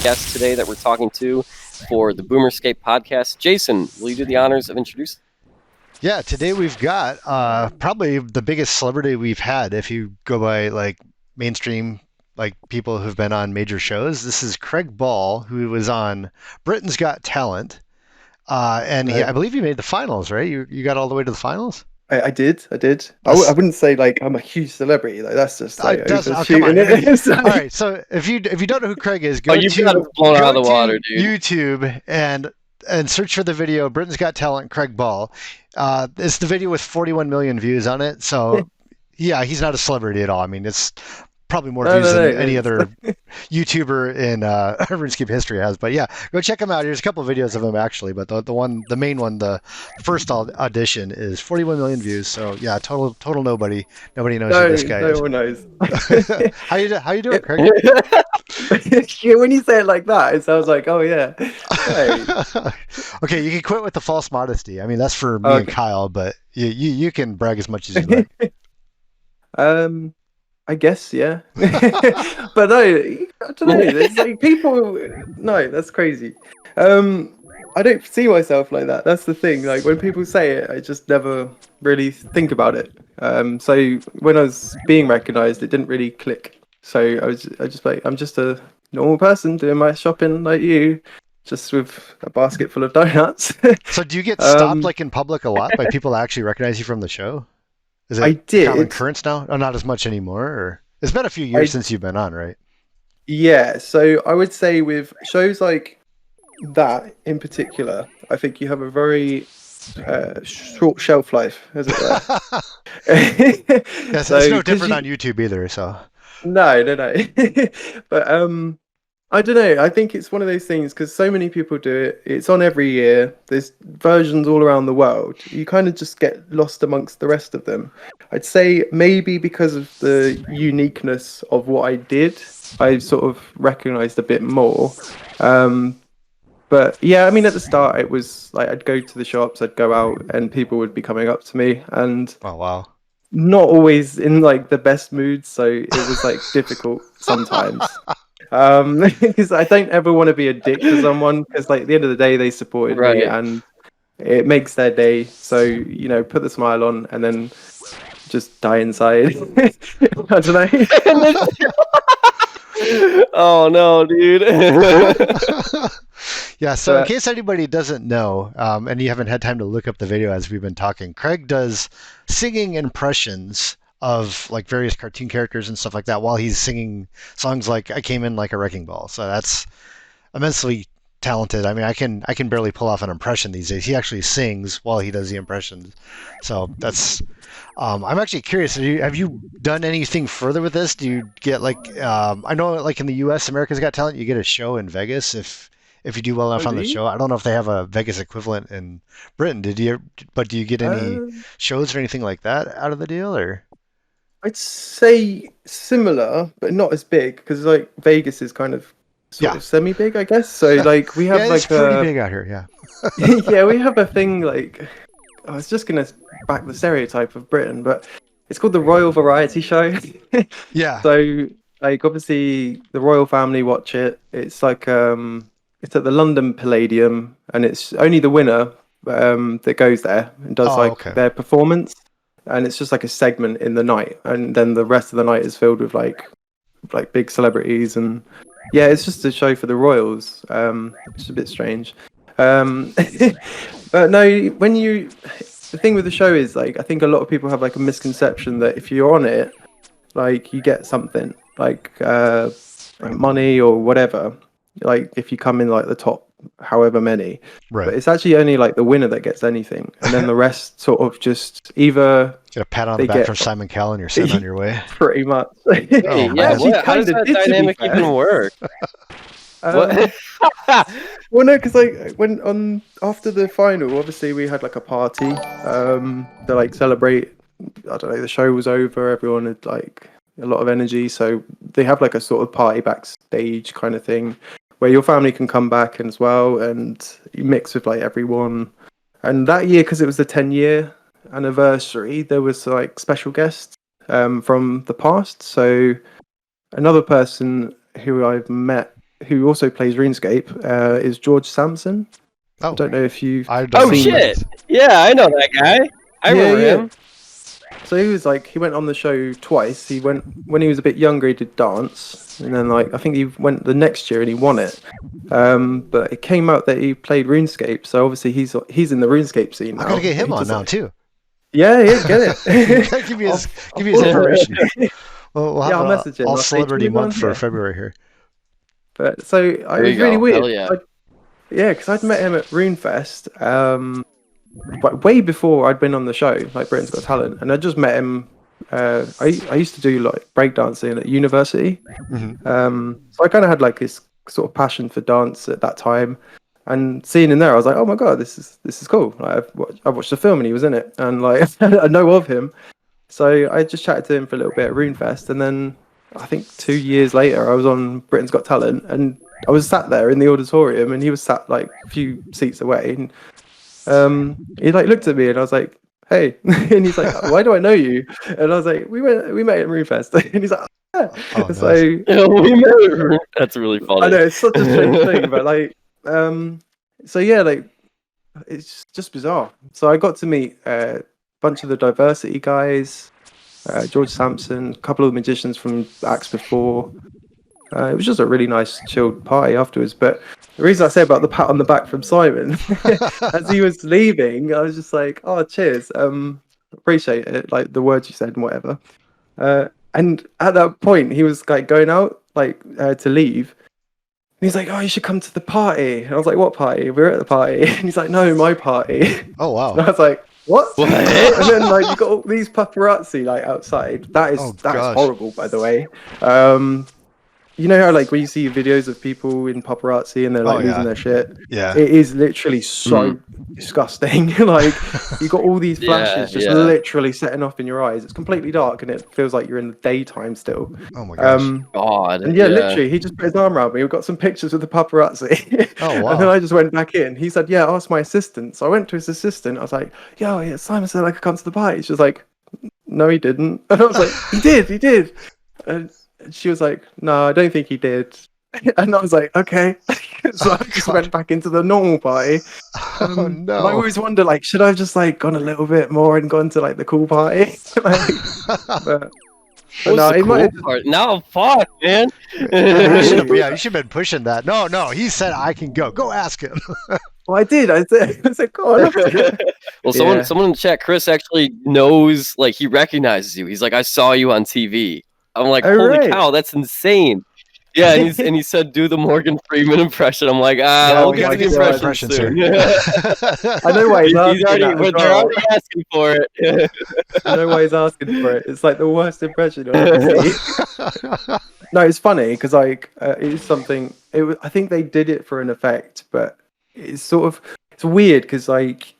guest today that we're talking to for the Boomerscape podcast. Jason, will you do the honors of introducing? Yeah, today we've got probably the biggest celebrity we've had if you go by like mainstream like people who've been on major shows. This is Craig Ball, who was on Britain's Got Talent. I believe you made the finals, right? You got all the way to the finals? I did. I That's, wouldn't say like I'm a huge celebrity. Like that's just like it doesn't. Oh, come on. overshooting I mean, it. It's all like- right. So if you don't know who Craig is, Oh, you've got us blown out of the water, dude. YouTube and search for the video Britain's Got Talent Craig Ball. It's the video with 41 million views on it. So yeah, he's not a celebrity at all. I mean, it's probably more views than any other YouTuber in RuneScape history has. But yeah, go check him out. There's a couple of videos of him actually, but the main one, the first audition, is 41 million views. So yeah, total nobody. Nobody knows who this guy is. No one knows. How you doing, Craig? Yeah, when you say it like that, it sounds like, oh yeah. Hey. Okay, you can quit with the false modesty. I mean, that's for me and Kyle, but you can brag as much as you like. I guess, yeah. But no, I don't know. It's like people. No, that's crazy. I don't see myself like that. That's the thing. Like when people say it, I just never really think about it. So when I was being recognised, it didn't really click. So I just like, I'm just a normal person doing my shopping like you, just with a basket full of donuts. So do you get stopped like in public a lot by people that actually recognize you from the show? Is it I did. common occurrence now? Oh, not as much anymore? Or it's been a few years since you've been on, right? Yeah, so I would say with shows like that in particular, I think you have a very short shelf life, as it were. Yes, it's no different on YouTube either. So no. But I don't know. I think it's one of those things because so many people do it. It's on every year. There's versions all around the world. You kind of just get lost amongst the rest of them. I'd say maybe because of the uniqueness of what I did, I sort of recognized a bit more. But yeah, I mean, at the start, it was like I'd go to the shops, I'd go out, and people would be coming up to me, and oh wow, not always in like the best mood. So it was like difficult sometimes. Because I don't ever want to be a dick to someone because like at the end of the day they supported me and it makes their day, so put the smile on and then just die inside. I don't know. Oh no, dude. Yeah, so in case anybody doesn't know, and you haven't had time to look up the video as we've been talking, Craig does singing impressions of like various cartoon characters and stuff like that while he's singing songs like I Came In Like a Wrecking Ball. So that's immensely talented. I mean, I can barely pull off an impression these days. He actually sings while he does the impressions. So that's I'm actually curious, have you done anything further with this? Do you get like I know like in the US, America's Got Talent, you get a show in Vegas if you do well enough on the show. I don't know if they have a Vegas equivalent in Britain. Do you get any shows or anything like that out of the deal, or? I'd say similar, but not as big because like Vegas is kind of sort of semi-big, I guess. So like we have it's pretty big out here, yeah. Yeah, we have a thing like I was just gonna back the stereotype of Britain, but it's called the Royal Variety Show. Yeah. So like obviously the royal family watch it. It's like it's at the London Palladium, and it's only the winner that goes there and does their performance. And it's just like a segment in the night, and then the rest of the night is filled with like big celebrities, and yeah, it's just a show for the royals. It's a bit strange, but no, the thing with the show is like I think a lot of people have like a misconception that if you're on it, like you get something like money or whatever, like if you come in like the top however many, right? But it's actually only like the winner that gets anything, and then the rest sort of just either get a pat on the back from Simon Cowell and you're sitting on your way. Pretty much. Hey, yeah, how does that dynamic even work? Well, no, because like after the final, obviously we had like a party to like celebrate. I don't know, the show was over, everyone had like a lot of energy, so they have like a sort of party backstage kind of thing where your family can come back as well, and you mix with like everyone. And that year, because it was the 10-year anniversary, there was like special guests from the past. So another person who I've met who also plays RuneScape, is George Sampson. Oh, I don't know if you've I don't Oh know. seen shit! Yeah, I know that guy. I remember him. So he went on the show twice. He went when he was a bit younger. He did dance, and then I think he went the next year and he won it. But it came out that he played RuneScape, so obviously he's in the RuneScape scene now. I gotta get him He on just, now too. Yeah, get it. give me his information. We'll have I'll an message him. all I'll say, celebrity "Do you want month for here?" February here. But so it There was you really go. weird. Hell yeah. Because I'd met him at RuneFest, but way before I'd been on the show, like Britain's Got Talent, and I just met him. I used to do like breakdancing at university, so I kind of had like this sort of passion for dance at that time. And seeing him there, I was like, "Oh my god, this is cool!" Like, I've watched the film and he was in it, and like I know of him. So I just chatted to him for a little bit at RuneFest, and then I think 2 years later, I was on Britain's Got Talent, and I was sat there in the auditorium, and he was sat like a few seats away, and he like looked at me, and I was like, "Hey," and he's like, "Why do I know you?" And I was like, "We met at RuneFest," and he's like, "Yeah." Oh, So nice. Yeah, we met. That's really funny. I know it's such a strange thing, but like, so yeah, like it's just bizarre. So I got to meet a bunch of the diversity guys, George Sampson, a couple of magicians from acts before. It was just a really nice, chilled party afterwards. But the reason I say about the pat on the back from Simon, as he was leaving, I was just like, "Oh, cheers, appreciate it, like the words you said and whatever." And at that point, he was like going out, like to leave. And he's like, "Oh, you should come to the party." And I was like, "What party? We're at the party." And he's like, "No, my party." Oh wow. And I was like, "What?" What? And then like you got all these paparazzi like outside. That is gosh. horrible, by the way. You know how like when you see videos of people in paparazzi and they're like losing their shit? Yeah. It is literally so disgusting. Like you got all these flashes just literally setting off in your eyes. It's completely dark and it feels like you're in the daytime still. Oh my gosh. God. And literally, he just put his arm around me. We got some pictures with the paparazzi. Oh, wow. And then I just went back in. He said, "Yeah, ask my assistant." So I went to his assistant. I was like, "Yo, yeah, Simon said I could come to the party." She was like, "No, he didn't." And I was like, he did. And she was like, "No, I don't think he did." And I was like, "Okay." So I just went back into the normal party. Oh no. And I always wonder, like, should I have just like gone a little bit more and gone to like the cool party? But What's no, the it might cool part? Now, fuck, man. You should have been pushing that. No, he said I can go. Go ask him. Well, I did. I said, "Go on." Well, Yeah. someone in the chat, Chris, actually knows, like, he recognizes you. He's like, "I saw you on TV." I'm like, Oh, "Holy right. cow, that's insane!" Yeah, and he said, "Do the Morgan Freeman impression." I'm like, we'll Oh get my to the God. impression soon. I know why he's asking They're that as well. already asking for it. I know why he's asking for it. It's like the worst impression you'll ever see. No, it's funny because like it is something. I think they did it for an effect, but it's weird because like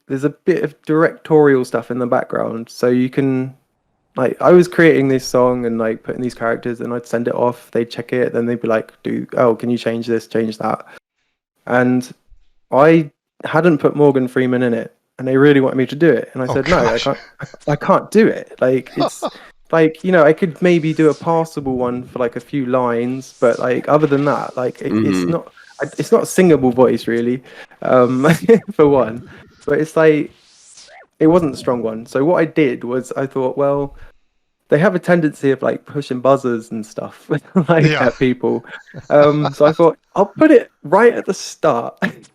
there's a bit of directorial stuff in the background, so you can. Like I was creating this song and like putting these characters, and I'd send it off. They'd check it, then they'd be like, can you change this, change that?" And I hadn't put Morgan Freeman in it, and they really wanted me to do it, and I said, gosh. "No, I can't do it." Like it's like I could maybe do a passable one for like a few lines, but like other than that, like it's not a singable voice really, for one. But it's like. It wasn't a strong one. So what I did was I thought, well, they have a tendency of like pushing buzzers and stuff at people. So I thought I'll put it right at the start. Then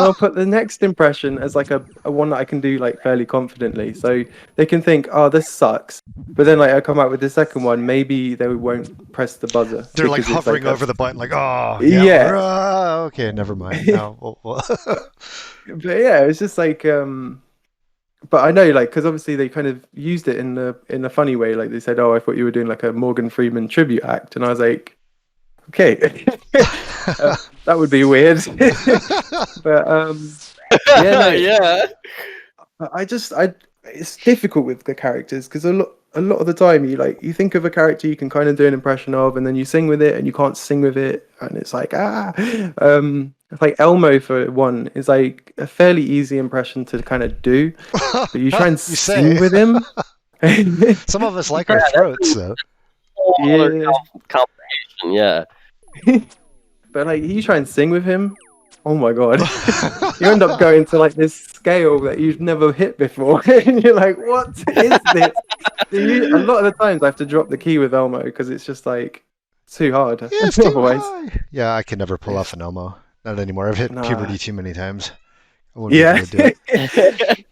I'll put the next impression as like a one that I can do like fairly confidently. So they can think, "Oh, this sucks." But then like I come out with the second one, maybe they won't press the buzzer. They're like because it's, hovering over the button, like, "Oh, yeah. Okay, never mind." No. But yeah, it's just like but I know, like, because obviously they kind of used it in a funny way. Like they said, "Oh, I thought you were doing like a Morgan Freeman tribute act," and I was like, "Okay, that would be weird." But Yeah. it's difficult with the characters because a lot of the time you think of a character you can kind of do an impression of, and then you sing with it, and you can't sing with it, and it's like like Elmo for one is like a fairly easy impression to kind of do, but you try and sing with him. Some of us like our throats, though. Complication, yeah. but like you try and sing with him, oh my god, you end up going to like this scale that you've never hit before, and you're like, what is this? A lot of the times I have to drop the key with Elmo because it's just like too hard. Yeah, it's too Otherwise, high. Yeah, I can never pull off an Elmo. Not anymore. I've hit Nah. puberty too many times. I wouldn't be yeah. able to do it.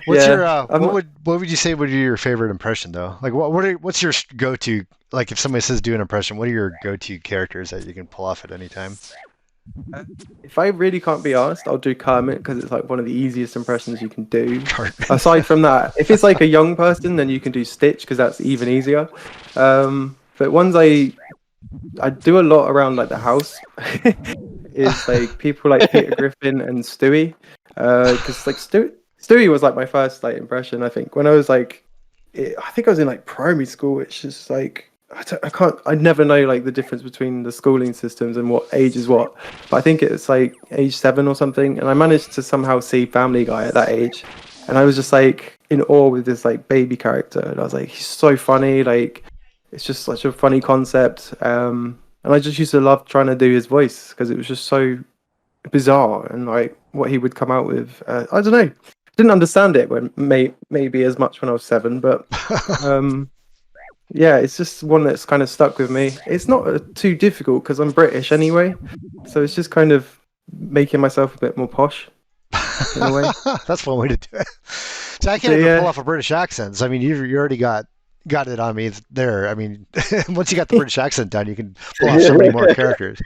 What's Yeah, your what would you say would be your favorite impression though? Like what's your go-to, like if somebody says do an impression, what are your go-to characters that you can pull off at any time? If I really can't be asked, I'll do Kermit because it's like one of the easiest impressions you can do. Cartman. Aside from that, if it's like a young person, then you can do Stitch because that's even easier. But ones I do a lot around like the house is like people like Peter Griffin and Stewie, because like Stewie was like my first like impression. I think when I was like, I think I was in like primary school. It's just like I never know like the difference between the schooling systems and what age is what. But I think it's like age 7 or something, and I managed to somehow see Family Guy at that age, and I was just like in awe with this like baby character, and I was like, he's so funny, like it's just such a funny concept. And I just used to love trying to do his voice because it was just so bizarre and like what he would come out with. I don't know. Didn't understand it when maybe as much when I was 7, but yeah, it's just one that's kind of stuck with me. It's not too difficult because I'm British anyway, so it's just kind of making myself a bit more posh in a way. That's one way to do it. So I can't even pull off a British accent. So, I mean, you already got it on me there. I mean, once you got the British accent down, you can pull off so many more characters.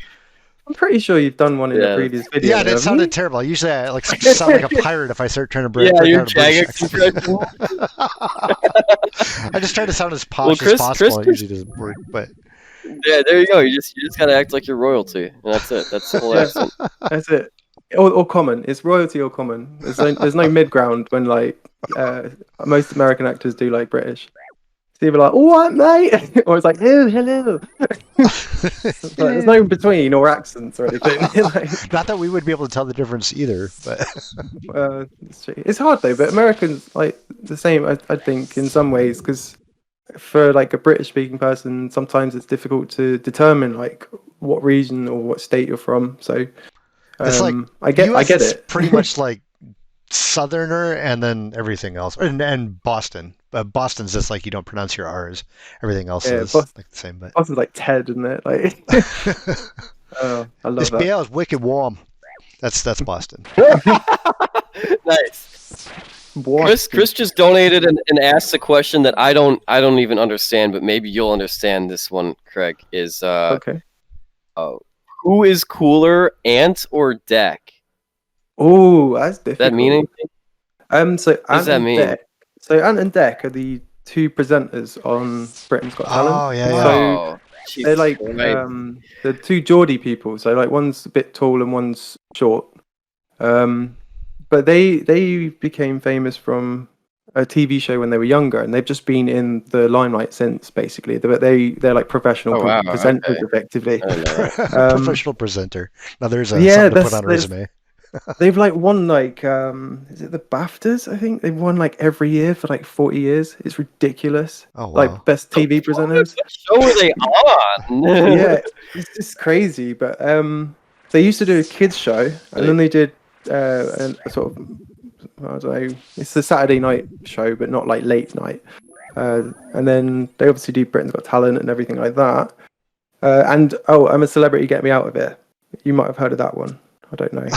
I'm pretty sure you've done one in a previous video. Yeah, it sounded terrible. Usually I like sound like a pirate if I start trying to break out a British accent. I just try to sound as posh as possible. It usually doesn't work, but yeah, there you go. You just gotta act like you're royalty, and that's it. That's the whole accent. That's it. Or common. It's royalty or common. There's no mid ground when like most American actors do like British. It's either like, what, mate? Or it's like, oh, hello. There's no in between or accents or anything. Like, not that we would be able to tell the difference either, but it's hard though. But Americans like the same, I think, in some ways, because for like a British speaking person, sometimes it's difficult to determine like what region or what state you're from. So it's like I get it. Pretty much like Southerner and then everything else, and Boston. Boston's just like you don't pronounce your R's. Everything else is like the same. But Boston's like Ted, isn't it? Like, I love this that. beer is wicked warm. That's Boston. Nice. Chris just donated and asked a question that I don't even understand, but maybe you'll understand this one, Craig. Is okay. Who is cooler, Ant or Deck? Oh, that's difficult. Does that mean anything? So What does that mean? Ant and Dec are the 2 presenters on Britain's Got Talent. Oh yeah, yeah. So they're like the 2 Geordie people. So like one's a bit tall and one's short. But they became famous from a TV show when they were younger, and they've just been in the limelight since. Basically, they're like professional presenters, effectively. Professional presenter. Now there's something to put on a resume. They've like won like is it the BAFTAs? I think they've won like every year for like 40 years. It's ridiculous. Oh, wow. Like best TV presenters. What show are they on? Yeah, it's just crazy. But they used to do a kids show, and then they did a sort of, I don't know, it's a Saturday night show, but not like late night. And then they obviously do Britain's Got Talent and everything like that. And I'm a Celebrity, Get Me Out of It. You might have heard of that one. I don't know.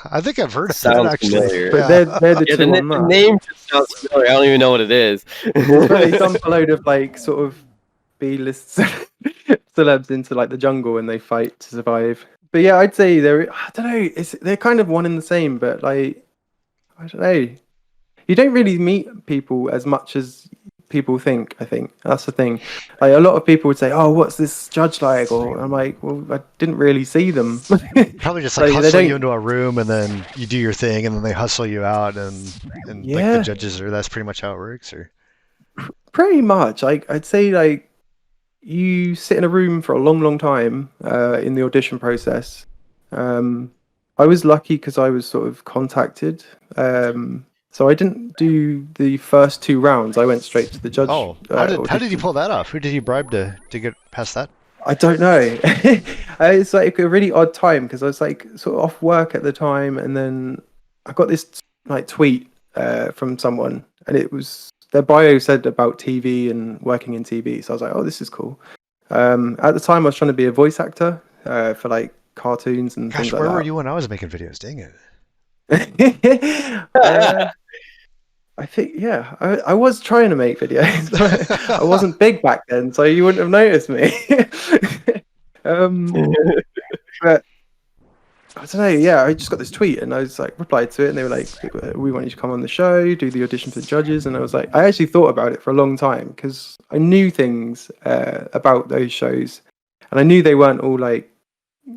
I think I've heard of Sounds that actually. familiar. But they're the 2 on the that. name just sounds familiar. I don't even know what it is. They've done a load of like sort of B-list celebs into like the jungle and they fight to survive. But yeah, I'd say I don't know, they're kind of one and the same, but like, I don't know. You don't really meet people as much as people think, I think. That's the thing. Like a lot of people would say, oh, what's this judge like? Or I'm like, well, I didn't really see them. Probably just like hustling you into a room and then you do your thing and then they hustle you out and like the judges that's pretty much how it works, or pretty much. Like I'd say like you sit in a room for a long time in the audition process. I was lucky because I was sort of contacted. So I didn't do the first 2 rounds. I went straight to the judge. Oh, how did you pull that off? Who did you bribe to get past that? I don't know. It's like a really odd time because I was like sort of off work at the time, and then I got this like tweet from someone, and it was their bio said about TV and working in TV. So I was like, oh, this is cool. At the time, I was trying to be a voice actor for like cartoons and Gosh, things like where that. were you when I was making videos? Dang it. I think, yeah, I was trying to make videos, but I wasn't big back then, so you wouldn't have noticed me. But I don't know, yeah, I just got this tweet and I was like, replied to it, and they were like, we want you to come on the show, do the audition for the judges. And I was like, I actually thought about it for a long time because I knew things about those shows, and I knew they weren't all like,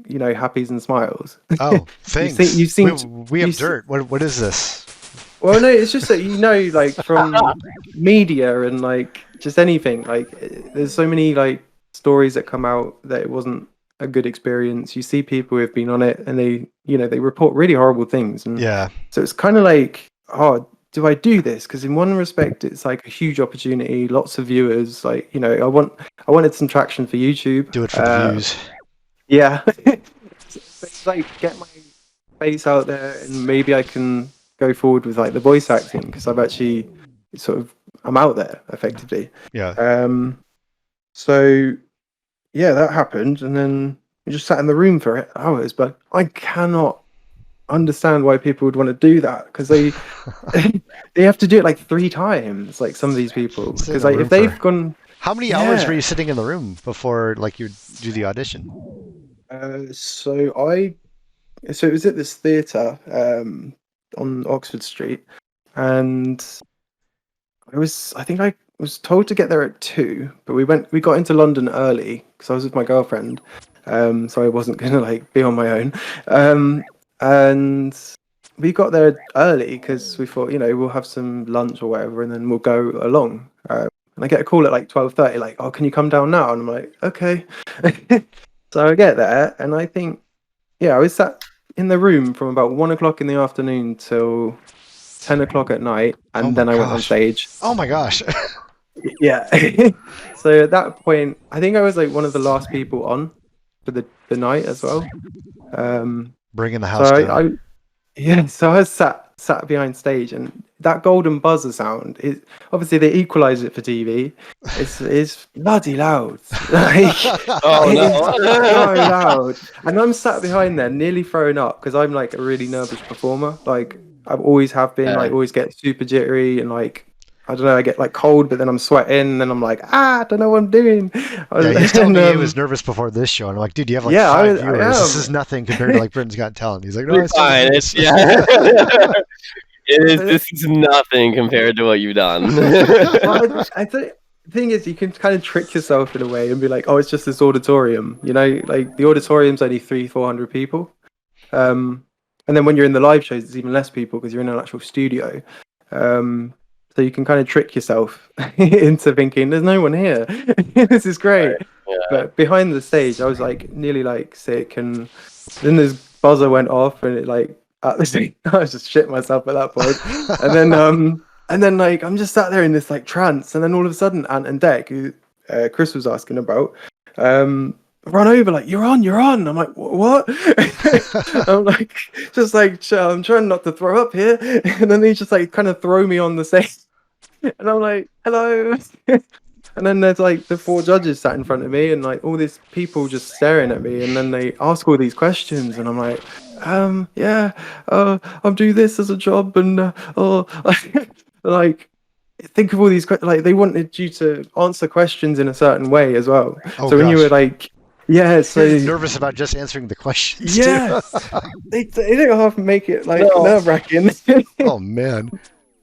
you know, happies and smiles. Oh, thanks. You've seen, we have dirt. What is this? Well, no, it's just that you know, like from media and like just anything, like there's so many like stories that come out that it wasn't a good experience. You see people who've been on it and they, you know, they report really horrible things. And Yeah. so it's kind of like, oh, do I do this? Because in one respect, it's like a huge opportunity, lots of viewers. Like, you know, I wanted some traction for YouTube. Do it for the views. Yeah, it's like get my face out there, and maybe I can go forward with like the voice acting because I've actually I'm out there effectively. Yeah. So yeah, that happened, and then we just sat in the room for hours. But I cannot understand why people would want to do that because they they have to do it like 3 times, like some of these people. Because like if they've gone, how many hours were you sitting in the room before like you do the audition? So it was at this theatre on Oxford Street, and I think I was told to get there at 2, but we got into London early because I was with my girlfriend, so I wasn't gonna like be on my own, and we got there early because we thought, you know, we'll have some lunch or whatever, and then we'll go along. And I get a call at like 12:30, like, oh, can you come down now? And I'm like, okay. So I get there, and I think, yeah, I was sat in the room from about 1 o'clock in the afternoon till 10 o'clock at night, and then I went on stage. Oh my gosh. Yeah. So at that point, I think I was like one of the last people on for the night as well. Bringing the house down. So I was sat behind stage, and that golden buzzer sound is obviously they equalize it for TV. It's bloody loud. Like, Oh no! so loud. And I'm sat behind there, nearly throwing up because I'm like a really nervous performer. Like I always have been. Like always get super jittery and like I don't know. I get like cold, but then I'm sweating, and then I'm like, I don't know what I'm doing. Yeah, he's telling me he was nervous before this show, and I'm like, dude, you have like 5 viewers. This is nothing compared to like Britain's Got Talent. He's like, no, it's fine. It's This is nothing compared to what you've done. Well, I think the thing is, you can kind of trick yourself in a way and be like, oh, it's just this auditorium. You know, like the auditorium's only 300-400 people. And then when you're in the live shows, it's even less people because you're in an actual studio. So you can kind of trick yourself into thinking there's no one here. This is great. Right. Yeah. But behind the stage, I was like nearly like sick, and then this buzzer went off, and it like at the stage, I was just shit myself at that point. And then like I'm just sat there in this like trance, and then all of a sudden Ant and Dec, who Chris was asking about, run over like you're on. I'm like, what? I'm like just like I'm trying not to throw up here, and then they just like kind of throw me on the stage. And I'm like, hello. And then there's like the 4 judges sat in front of me, and like all these people just staring at me, and then they ask all these questions, and I'm like, I'll do this as a job, and like think of all these like they wanted you to answer questions in a certain way as well. Oh, so when you were like, yeah, so you're nervous about just answering the questions. Yeah, they don't have to make it like nerve-wracking. Oh man.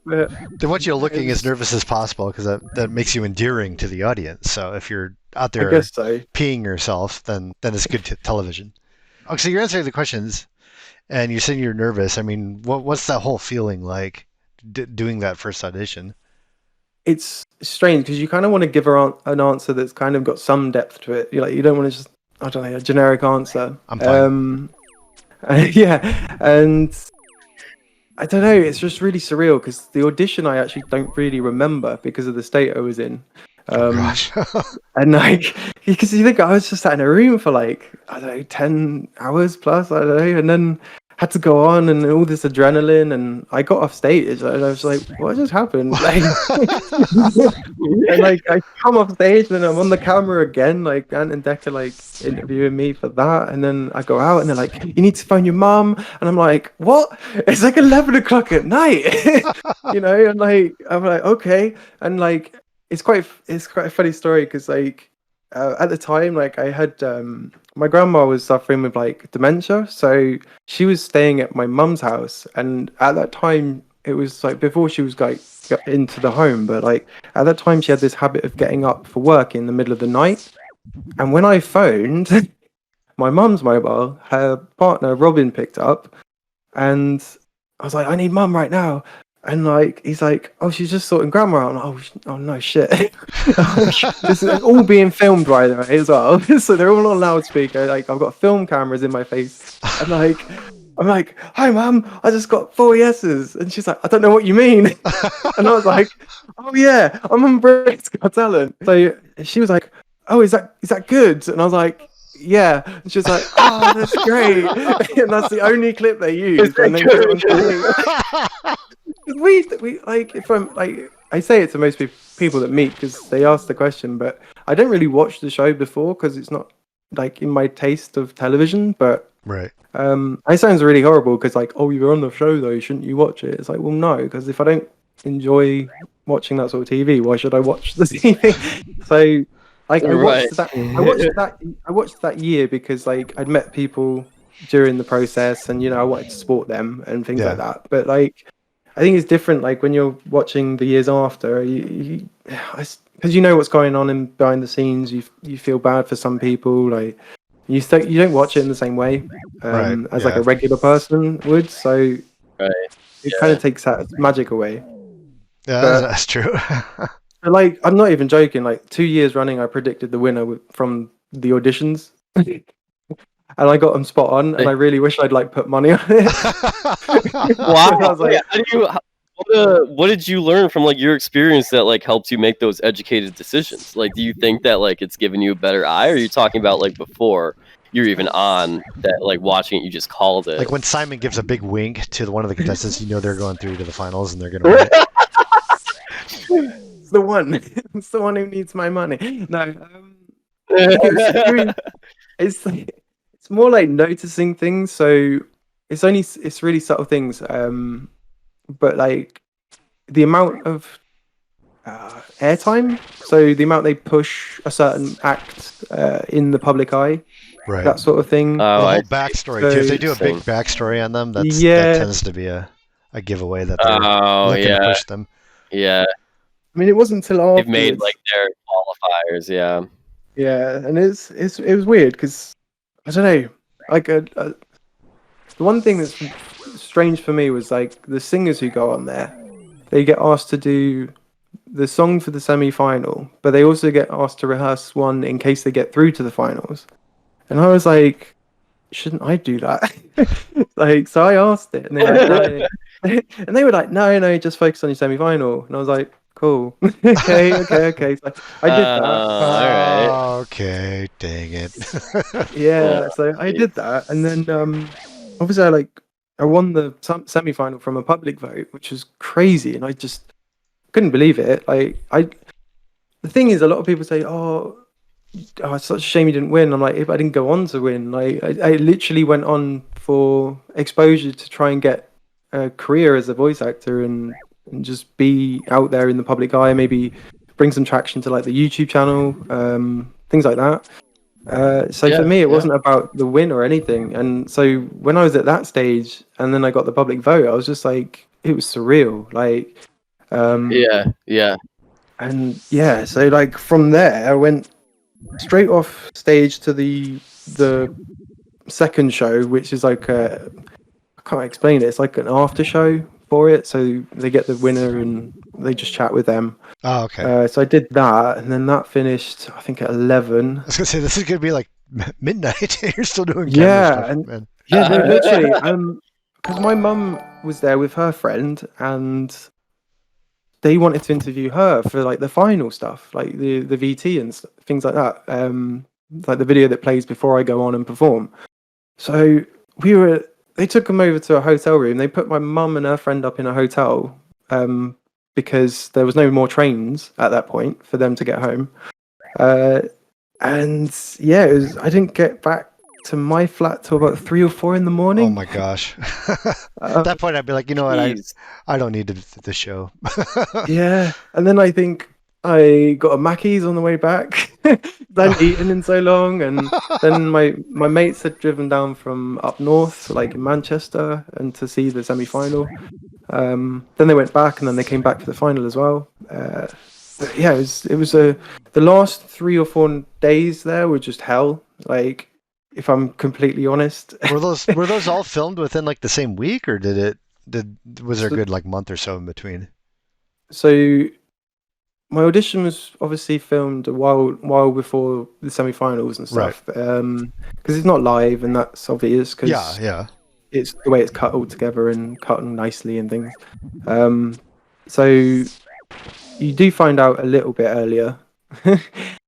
But they want you looking as nervous as possible because that makes you endearing to the audience. So if you're out there peeing yourself, then it's good television. Okay, so you're answering the questions, and you're saying you're nervous. I mean, what's that whole feeling like doing that first audition? It's strange because you kind of want to give her an answer that's kind of got some depth to it. You don't want to just I don't know a generic answer. I'm fine. Yeah, and I don't know, it's just really surreal because the audition I actually don't really remember because of the state I was in. Oh gosh. And like, because you think I was just sat in a room for like, I don't know, 10 hours plus, I don't know, and then had to go on and all this adrenaline, and I got off stage and I was like, what just happened? Like, and like I come off stage and I'm on the camera again, like Ant and Decker like interviewing me for that, and then I go out and they're like, you need to phone your mum, and I'm like, what? It's like 11 o'clock at night, you know, and like I'm like, okay, and like it's quite a funny story because like at the time like I had my grandma was suffering with like dementia, so she was staying at my mum's house, and at that time it was like before she was like got into the home, but like at that time she had this habit of getting up for work in the middle of the night, and when I phoned my mum's mobile, her partner Robin picked up, and I was like, I need mum right now. And like he's like, oh, she's just sorting grandma out. Oh no, shit! This is all being filmed by the way as well. So they're all on loudspeaker. Like I've got film cameras in my face, and like I'm like, hi mum, I just got 4 yeses, and she's like, I don't know what you mean. And I was like, oh yeah, I'm on Britain's Got Talent. So she was like, oh, is that good? And I was like, yeah. And she was like, oh, that's great. And that's the only clip they used. And then we like, if I'm like, I say it to most people that meet because they ask the question, but I don't really watch the show before because it's not like in my taste of television. But Right. it sounds really horrible because like, oh, you're on the show though, shouldn't you watch it? It's like, well, no, because if I don't enjoy watching that sort of TV, why should I watch the TV? So like I watched that. I watched that year because like I'd met people during the process, and you know I wanted to support them and things like that. But like I think it's different. Like when you're watching the years after, because you know what's going on in behind the scenes. You feel bad for some people. Like you don't watch it in the same way as like a regular person would. So it kind of takes that magic away. Yeah, that's true. But like, I'm not even joking. Like 2 years running, I predicted the winner from the auditions, and I got them spot on. And I really wish I'd like put money on it. Wow! I was like, what did you learn from like your experience that like helped you make those educated decisions? Like, do you think that like it's given you a better eye, or are you talking about like before you're even on that, like watching it, you just called it? Like when Simon gives a big wink to one of the contestants, you know they're going through to the finals and they're going to win it. It's the one. It's the one who needs my money. No, it's more like noticing things. So it's really subtle things. But like the amount of airtime, so the amount they push a certain act in the public eye, that sort of thing. The whole backstory too. If they do a big backstory on them, that tends to be a giveaway that they're looking to push them. Yeah. I mean, it wasn't until after they've made like their qualifiers. Yeah, and it was weird because I don't know. Like the one thing that's strange for me was like the singers who go on there, they get asked to do the song for the semi-final, but they also get asked to rehearse one in case they get through to the finals. And I was like, shouldn't I do that? Like, so I asked it, and they were like, no, just focus on your semi-final. And I was like, cool. okay. So I did that. All right. Okay, dang it. Yeah, so I did that, and then obviously I won the semi-final from a public vote, which was crazy, and I just couldn't believe it. Like the thing is, a lot of people say, "Oh, it's such a shame you didn't win." I'm like, if I didn't go on to win, like I literally went on for exposure to try and get a career as a voice actor and just be out there in the public eye, maybe bring some traction to like the YouTube channel, things like that. So for me, it wasn't about the win or anything. And so when I was at that stage and then I got the public vote, I was just like, it was surreal. Like, yeah. And so like from there, I went straight off stage to the second show, which is like I can't explain it. It's like an after show for it, so they get the winner and they just chat with them. Oh, okay. So I did that, and then that finished, I think, at 11. I was gonna say this is gonna be like midnight. You're still doing stuff, man. Yeah, no, literally. Because my mum was there with her friend, and they wanted to interview her for like the final stuff, like the VT and things like that. Like the video that plays before I go on and perform. So they took them over to a hotel room. They put my mum and her friend up in a hotel because there was no more trains at that point for them to get home. And yeah, I didn't get back to my flat till about 3 or 4 in the morning. Oh my gosh. At that point, I'd be like, you know what? I don't need the show. Yeah. And then I think I got a Mackey's on the way back. Hadn't eaten in so long. And then my mates had driven down from up north, like in Manchester, and to see the semi-final. Then they went back, and then they came back for the final as well. But yeah, it was the last 3 or 4 days there were just hell. Like, if I'm completely honest. Were those all filmed within like the same week, or was there a good like month or so in between? So my audition was obviously filmed a while before the semi-finals and stuff, because it's not live, and that's obvious. Cause yeah, it's the way it's cut all together and cut nicely and things. So you do find out a little bit earlier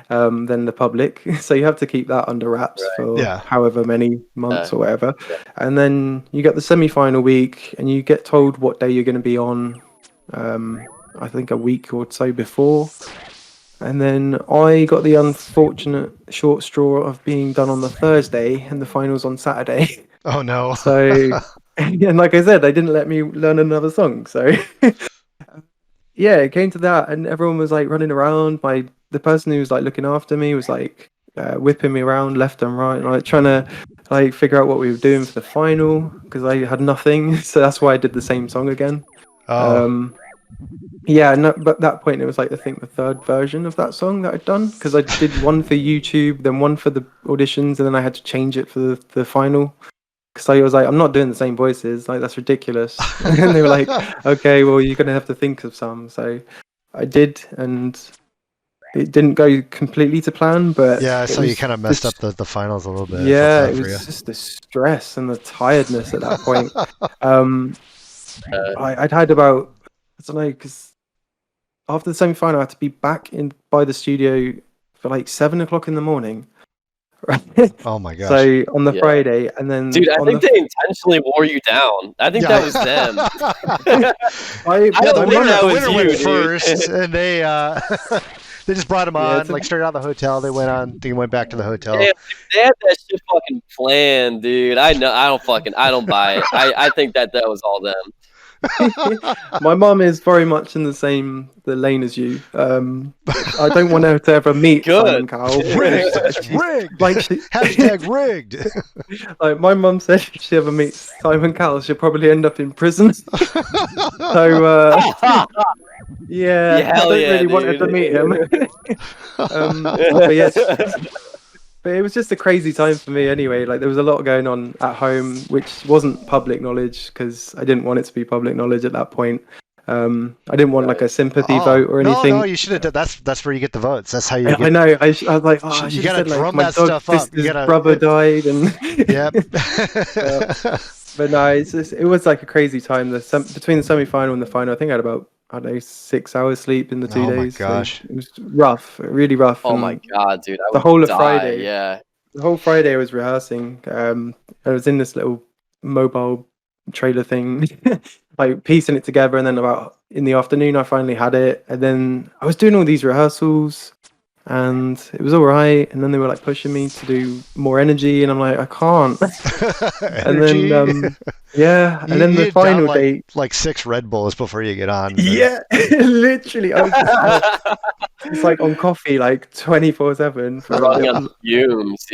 than the public, so you have to keep that under wraps for however many months or whatever. And then you get the semi-final week, and you get told what day you're going to be on. I think a week or so before, and then I got the unfortunate short straw of being done on the Thursday and the finals on Saturday. Oh no! So, and like I said, they didn't let me learn another song. So, yeah, it came to that, and everyone was like running around. The person who was like looking after me was like whipping me around left and right, and like trying to like figure out what we were doing for the final because I had nothing. So that's why I did the same song again. Oh. Yeah, no, but at that point it was like I think the 3rd version of that song that I'd done, because I did one for YouTube, then one for the auditions, and then I had to change it for the final. Because I was like, I'm not doing the same voices, like that's ridiculous. And they were like, okay, well you're gonna have to think of some. So I did, and it didn't go completely to plan, but yeah, so you kind of messed up the finals a little bit. Yeah, it was just the stress and the tiredness at that point. I'd had about, I don't know, because after the semi-final I had to be back by the studio for like 7 o'clock in the morning. Right? Oh my gosh. So on the Friday, and then dude, I think they intentionally wore you down. I think that was them. I don't think that was winner you, went dude. first, and they they just brought him on, like straight out of the hotel. They went back to the hotel. Damn, they had that shit fucking planned, dude. I know. I don't buy it. I think that was all them. My mum is very much in the lane as you. I don't want her to ever meet Simon Cowell. Rigged. Like hashtag rigged. Like my mum said, if she ever meets Simon Cowell, she'll probably end up in prison. So yeah, I don't really want her to meet him. But yes. But it was just a crazy time for me anyway. Like there was a lot going on at home, which wasn't public knowledge because I didn't want it to be public knowledge at that point. I didn't want like a sympathy vote or anything. No, you should have done. That's where you get the votes. That's how you. I know. I was like, I you gotta said, like, drum my that stuff up. His brother died, and yep. But no, it was like a crazy time. Between the semi-final and the final, I think I had about 6 hours sleep in the 2 days. Oh my gosh, so it was rough, really rough. Oh my god, dude! The whole of Friday, yeah. The whole Friday I was rehearsing. I was in this little mobile trailer thing, like piecing it together, and then about in the afternoon I finally had it, and then I was doing all these rehearsals, and it was all right, and then they were like pushing me to do more energy, and I'm like, I can't. And then and then the final day, like 6 Red Bulls before you get on. Yeah, literally, I was just it's like on coffee like 24/7 for running on fumes.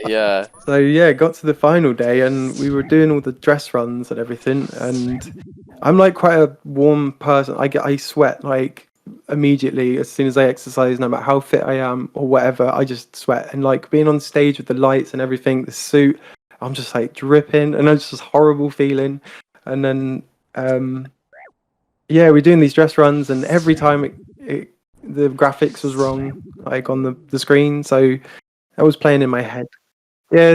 Yeah. So yeah, got to the final day, and we were doing all the dress runs and everything, and I'm like quite a warm person. I sweat like immediately as soon as I exercise, no matter how fit I am or whatever. I just sweat, and like being on stage with the lights and everything, the suit, I'm just like dripping, and it's just horrible feeling. And then we're doing these dress runs, and every time the graphics was wrong, like on the screen, so I was playing in my head. Yeah,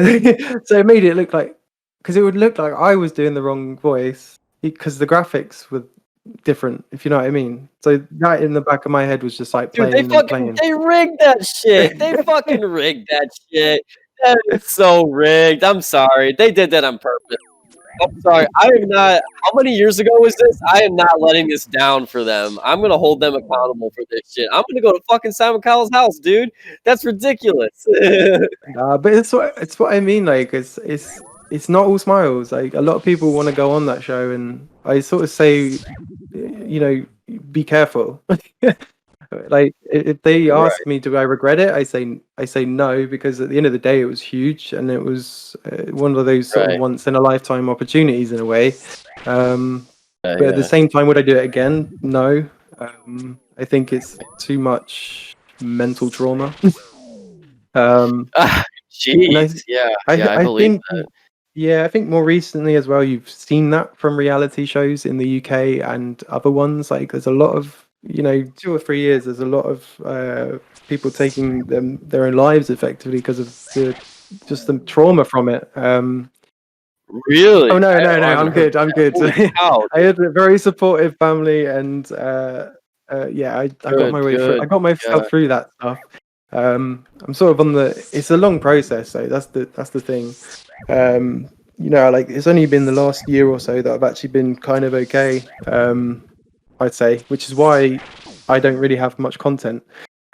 so it made it look like, because it would look like I was doing the wrong voice because the graphics were different, if you know what I mean. So that in the back of my head was just like Dude, playing and playing. they rigged that shit. They fucking rigged that shit. That is so rigged. I'm sorry. They did that on purpose. I'm sorry. I am not. How many years ago was this? I am not letting this down for them. I'm gonna hold them accountable for this shit. I'm gonna go to fucking Simon Cowell's house, dude. That's ridiculous. But it's what I mean. Like it's not all smiles. Like a lot of people want to go on that show, and I sort of say, you know, be careful. Like if they ask me, do I regret it? I say no, because at the end of the day, it was huge, and it was one of those sort of once in a lifetime opportunities in a way. But at the same time, would I do it again? No. I think it's too much mental trauma. Jeez, I believe think that. Yeah, I think more recently as well, you've seen that from reality shows in the UK and other ones. Like, there's a lot of 2 or 3 years. There's a lot of people taking their own lives effectively because of the trauma from it. Really? Oh no, I'm good. I'm good. I had a very supportive family, and I got my way through. I got myself through that stuff. I'm sort of on it's a long process, so that's the thing. Like it's only been the last year or so that I've actually been kind of okay. I'd say, which is why I don't really have much content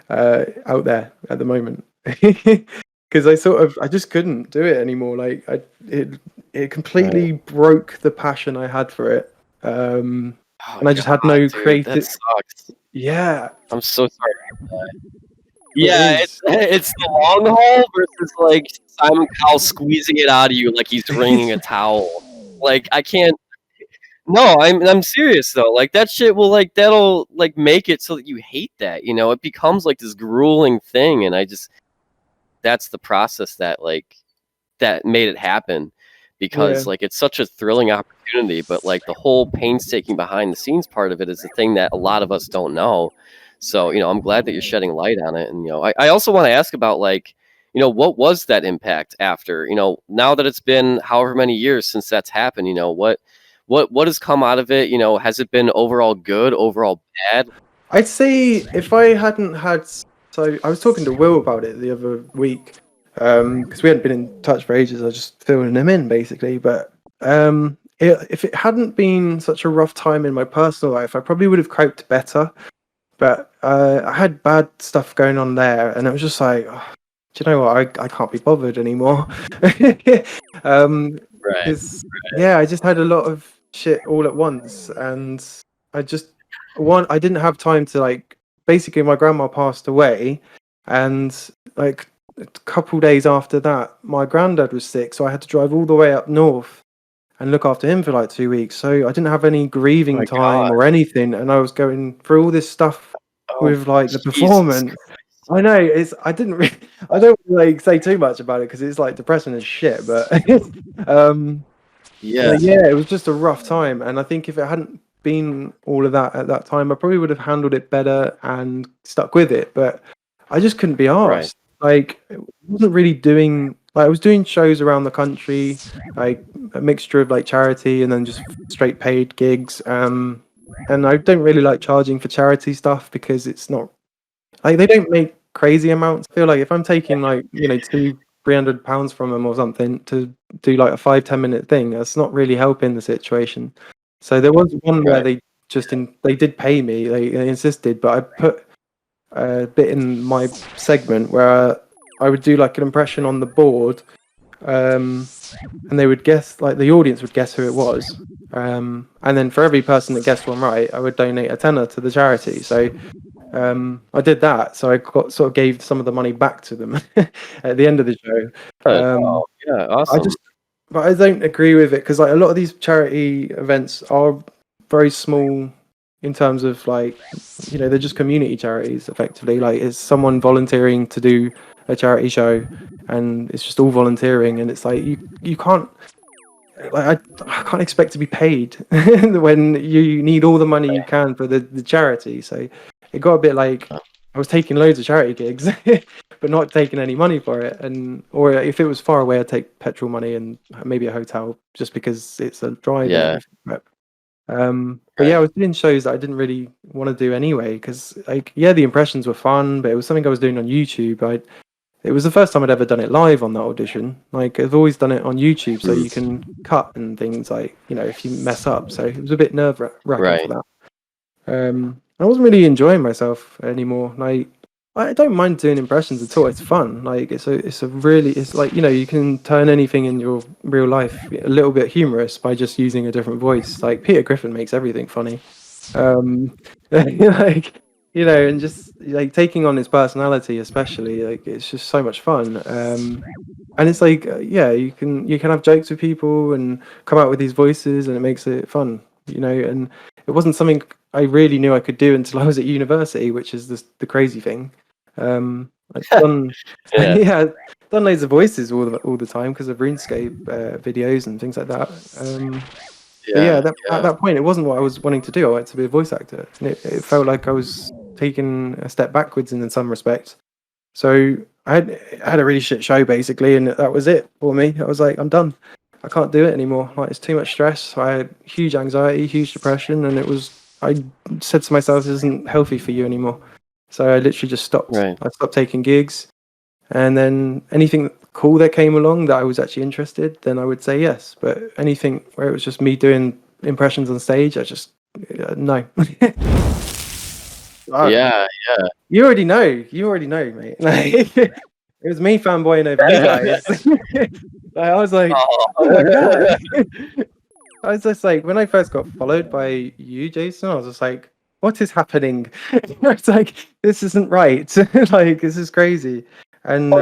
out there at the moment. Because I just couldn't do it anymore. Like it completely broke the passion I had for it. And I just had no creative. That sucks. Yeah, I'm so sorry about that. Yeah, it's the long haul versus like Simon Cowell squeezing it out of you like he's wringing a towel. Like I can't. No, I'm serious though. Like that shit will that'll make it so that you hate that. It becomes like this grueling thing, and that's the process that that made it happen, because it's such a thrilling opportunity, but the whole painstaking behind the scenes part of it is the thing that a lot of us don't know. So I'm glad that you're shedding light on it. And I also want to ask about what was that impact after, now that it's been however many years since that's happened, what has come out of it? Has it been overall good, overall bad? I'd say if I hadn't had, so I was talking to Will about it the other week, because we hadn't been in touch for ages. I was just filling him in basically. But if it hadn't been such a rough time in my personal life, I probably would have coped better. But I had bad stuff going on there, and it was just like, do you know what? I can't be bothered anymore. Yeah, I just had a lot of shit all at once, and I didn't have time to basically my grandma passed away, and a couple days after that my granddad was sick, so I had to drive all the way up north and look after him for 2 weeks. So I didn't have any grieving time or anything, and I was going through all this stuff with the performance. I know I don't say too much about it because it's depressing as shit, but it was just a rough time. And I think if it hadn't been all of that at that time, I probably would have handled it better and stuck with it. But I just couldn't be arsed. I wasn't really doing I was doing shows around the country, a mixture of charity and then just straight paid gigs. And I don't really like charging for charity stuff because it's not they don't make crazy amounts. I feel like if I'm taking £200-300 from them or something to do a 5-10 minute thing, that's not really helping the situation. So there was one where they did pay me, they insisted, but I put a bit in my segment where I would do an impression on the board, and they would guess, the audience would guess who it was, and then for every person that guessed one right, I would donate a tenner to the charity. So I did that, so I gave some of the money back to them at the end of the show. Awesome. But I don't agree with it because a lot of these charity events are very small in terms of they're just community charities effectively. It's someone volunteering to do a charity show, and it's just all volunteering, and it's you can't. I can't expect to be paid when you need all the money you can for the charity. So it got a bit I was taking loads of charity gigs, but not taking any money for it. Or if it was far away, I'd take petrol money and maybe a hotel just because it's a drive. Yeah. But yeah, I was doing shows that I didn't really want to do anyway, because like, yeah, the impressions were fun, but it was something I was doing on YouTube. It was the first time I'd ever done it live on that audition. Like, I've always done it on YouTube, so you can cut and things, like, you know, if you mess up. So it was a bit nerve-wracking for that. I wasn't really enjoying myself anymore. Like, I don't mind doing impressions at all. It's fun. Like, it's like, you know, you can turn anything in your real life a little bit humorous by just using a different voice. Like, Peter Griffin makes everything funny. Like, you know, and just like taking on his personality, especially, like, it's just so much fun. And it's like, yeah, you can have jokes with people and come out with these voices, and it makes it fun, you know. And it wasn't something I really knew I could do until I was at university, which is the crazy thing. I've done, yeah, done loads of voices all the time because of RuneScape videos and things like that. At that point, it wasn't what I was wanting to do. I wanted to be a voice actor, and it felt like I was taking a step backwards in some respects. So I had a really shit show basically, and that was it for me. I was like, I'm done. I can't do it anymore. Like, it's too much stress. I had huge anxiety, huge depression, and I said to myself, this isn't healthy for you anymore. So I literally just stopped. Right. I stopped taking gigs, and then anything cool that came along that I was actually interested, then I would say yes. But anything where it was just me doing impressions on stage, I just no. Yeah. You already know, mate. Like, it was me fanboying over you guys. Like, I was like, oh my god. I was just like, when I first got followed by you, Jason, I was just like, what is happening? It's like, this isn't right. Like, this is crazy. And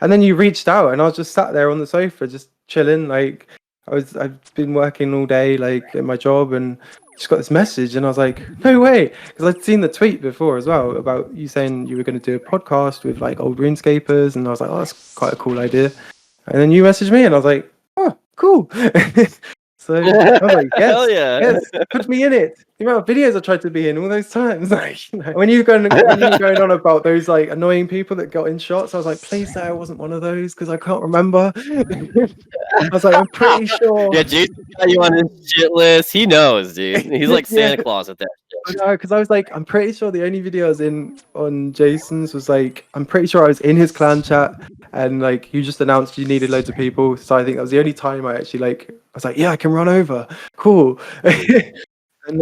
then you reached out, and I was just sat there on the sofa, just chilling. Like, I've been working all day, like, at my job, and just got this message, and I was like, no way, because I'd seen the tweet before as well about you saying you were going to do a podcast with like old RuneScapers, and I was like, oh, that's quite a cool idea. And then you messaged me, and I was like, oh, cool. So I was like, yes, put me in it. The amount of videos I tried to be in all those times, like, you know, when you were going on about those like annoying people that got in shots, I was like, please say I wasn't one of those, because I can't remember. I was like, I'm pretty sure. Yeah, Jason got you on his shit list. He knows, dude. He's like Santa Claus at that shit. No, because I was like, I'm pretty sure the only video I was in on Jason's was like, I'm pretty sure I was in his clan chat, and like you just announced you needed loads of people. So I think that was the only time I actually like, I was like, yeah, I can run over. Cool. And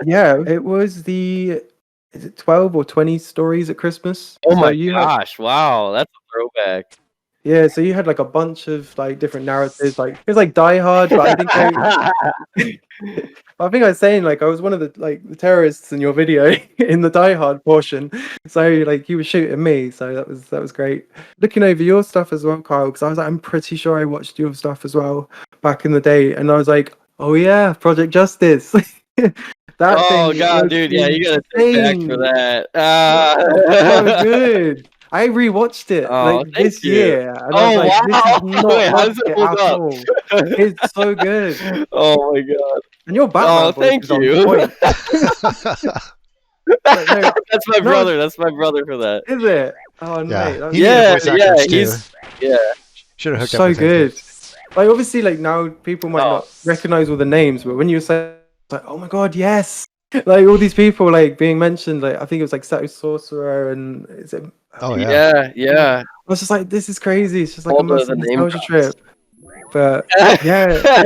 yeah, it was is it 12 or 20 stories at Christmas? Oh my gosh, wow, that's a throwback. Yeah, so you had like a bunch of like different narratives, like it was like Die Hard, but I think I was saying like I was one of the terrorists in your video in the Die Hard portion. So like you were shooting me, so that was great. Looking over your stuff as well, Kyle, because I was like, I'm pretty sure I watched your stuff as well back in the day, and I was like, oh yeah, Project Justice. That thing, god, dude, yeah, you gotta take back for that. So good. I rewatched it this year. And I was like, this is not how's it hold up? all. It's so good. Oh my god. And your Batman thank you. That's my brother. That's my brother for that. Is it? Oh no. Yeah, Should have hooked up. So good. Like obviously, like now people might not recognize all the names, but when you say like, oh my god, yes, like all these people like being mentioned, like I think it was like Sato Sorcerer and is it? Yeah. I was just like, this is crazy. It's just like a massive nostalgia trip. But yeah,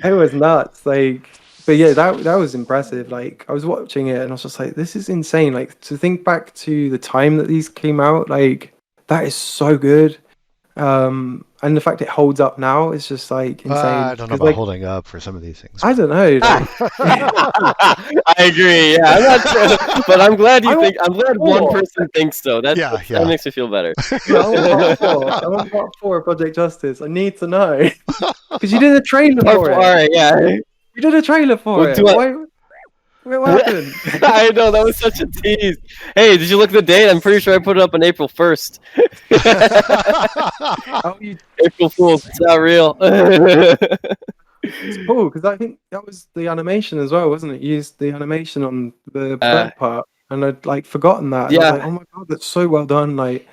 it was nuts. Like, but yeah, that was impressive. Like, I was watching it and I was just like, this is insane. Like, to think back to the time that these came out, like, that is so good. And the fact it holds up now is just like insane. I don't know about holding up for some of these things. I don't know. I agree. Yeah, I'm not sure, but I'm glad I'm glad one person thinks so. That makes me feel better. I want part 4 of Project Justice. I need to know because you did a trailer for it. All right, yeah, you did a trailer for it. What happened? I know, that was such a tease. Hey, did you look at the date? I'm pretty sure I put it up on April 1st. April Fool's. It's not real. It's cool because I think that was the animation as well, wasn't it? You used the animation on the front part, and I'd like forgotten that. And I was like, oh my god, that's so well done! Like,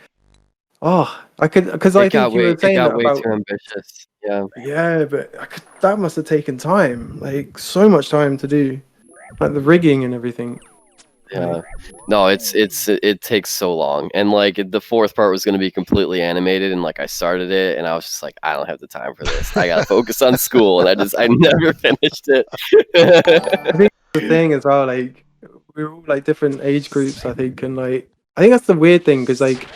I could, because I think you were saying it that got way about too ambitious. Yeah. yeah, but that must have taken time, like so much time to do, like the rigging and everything. Yeah, no, it takes so long, and like the fourth part was going to be completely animated, and like I started it, and I was just like, I don't have the time for this. I gotta focus on school, and I never finished it. I think the thing as well, like we're all like different age groups, I think, and like I think that's the weird thing because like